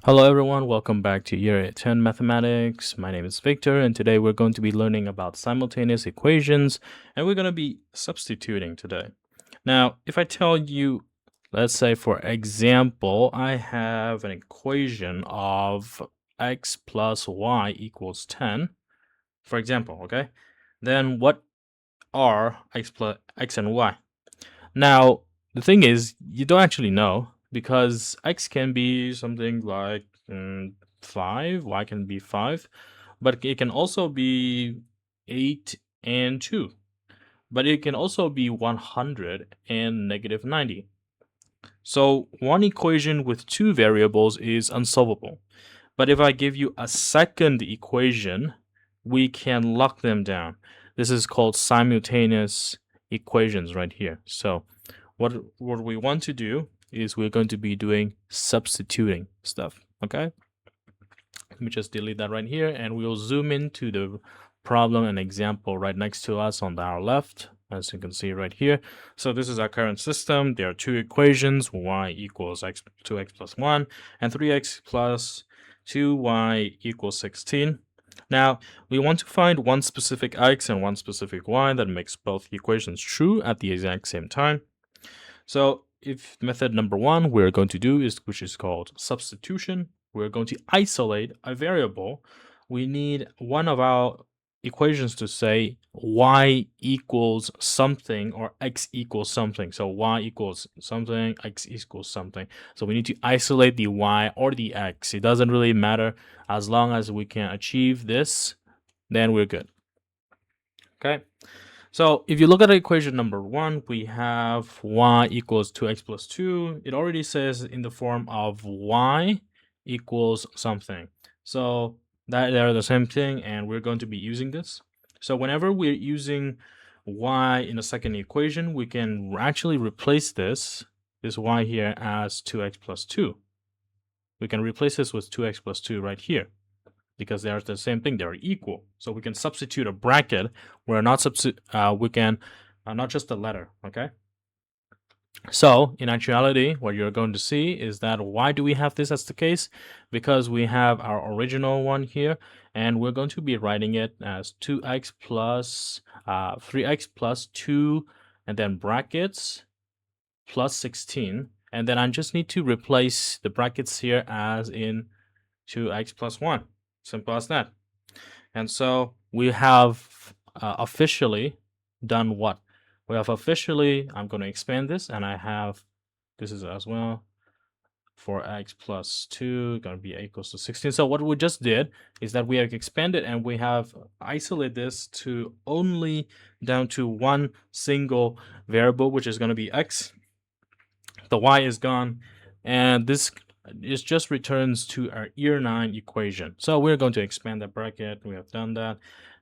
Hello everyone, welcome back to Year 10 Mathematics. My name is Victor and today we're going to be learning about simultaneous equations and we're going to be substituting today. Now, if I tell you, let's say for example, I have an equation of x plus y equals 10, for example, okay? Then what are x and y? Now, the thing is, you don't actually know because x can be something like 5, y can be 5, but it can also be 8 and 2. But it can also be 100 and negative 90. So one equation with two variables is unsolvable. But if I give you a second equation, we can lock them down. This is called simultaneous equations right here. So what we want to do is we're going to be doing substituting stuff. Okay, let me just delete that right here and we'll zoom into the problem and example right next to us on our left, as you can see right here. So this is our current system. There are two equations, y equals 2x plus 1 and 3x plus 2y equals 16. Now, we want to find one specific x and one specific y that makes both equations true at the exact same time. So if method number one we're going to do is, which is called substitution, we're going to isolate a variable. We need one of our equations to say y equals something or x equals something. So y equals something, x equals something. So we need to isolate the y or the x. It doesn't really matter as long as we can achieve this, then we're good. Okay. So if you look at equation number one, we have y equals 2x plus 2. It already says in the form of y equals something. So that they're the same thing, and we're going to be using this. So whenever we're using y in a second equation, we can actually replace this y here as 2x plus 2. We can replace this with 2x plus 2 right here, because they're the same thing, they're equal. So we can substitute a bracket where we can not just a letter, okay? So in actuality, what you're going to see is that why do we have this as the case? Because we have our original one here, and we're going to be writing it as 2x plus 3x plus 2, and then brackets plus 16. And then I just need to replace the brackets here as in 2x plus 1. Simple as that. And so we have officially done what? We have officially, I'm going to expand this, and I have, this is as well, 4x plus 2 going to be equals to 16. So what we just did is that we have expanded and we have isolated this to only down to one single variable, which is going to be x. The y is gone, and this just returns to our year 9 equation. So we're going to expand that bracket. We have done that.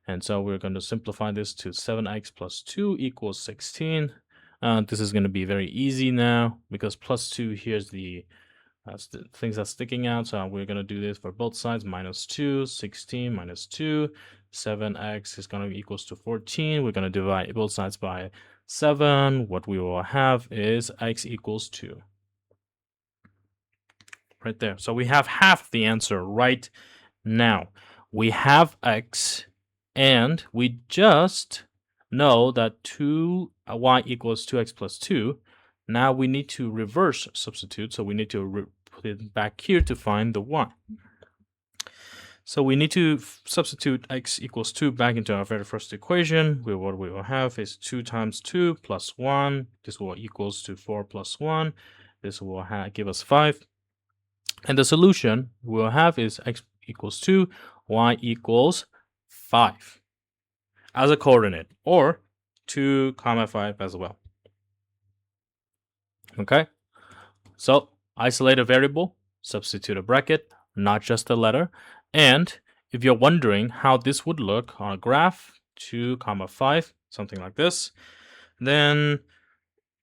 And so we're going to simplify this to 7x plus 2 equals 16. This is going to be very easy now because plus 2, here's the things that's sticking out. So we're going to do this for both sides. Minus 2, 16 minus 2. 7x is going to be equals to 14. We're going to divide both sides by 7. What we will have is x equals 2. Right there. So we have half the answer right now. We have x, and we just know that 2y equals 2x plus 2. Now we need to reverse substitute, so we need to put it back here to find the y. So we need to substitute x equals 2 back into our very first equation. What we will have is 2 times 2 plus 1. This will equals to 4 plus 1. This will give us 5. And the solution we'll have is x equals 2, y equals 5 as a coordinate, or 2 comma 5 as well. Okay, so isolate a variable, substitute a bracket, not just a letter. And if you're wondering how this would look on a graph, 2 comma 5, something like this, then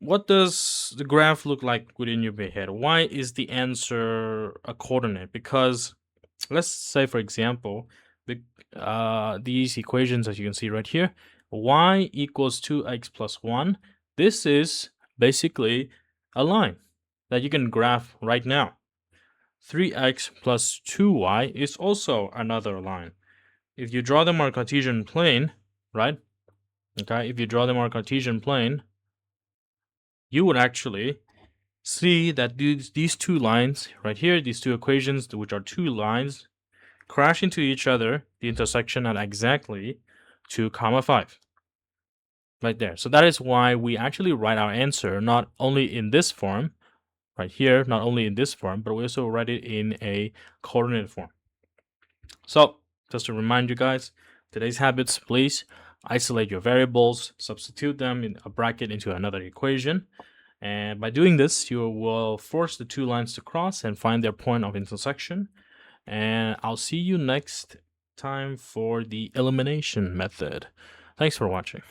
what does the graph look like within your head? Why is the answer a coordinate? Because let's say, for example, these equations, as you can see right here, y equals 2x plus 1. This is basically a line that you can graph right now. 3x plus 2y is also another line. If you draw them on a Cartesian plane, right? Okay, if you draw them on a Cartesian plane, you would actually see that these two lines right here, these two equations, which are two lines, crash into each other, the intersection at exactly 2, 5. Right there. So that is why we actually write our answer not only in this form, right here, not only in this form, but we also write it in a coordinate form. So just to remind you guys, today's habits, please isolate your variables, substitute them in a bracket into another equation. And by doing this, you will force the two lines to cross and find their point of intersection. And I'll see you next time for the elimination method. Thanks for watching.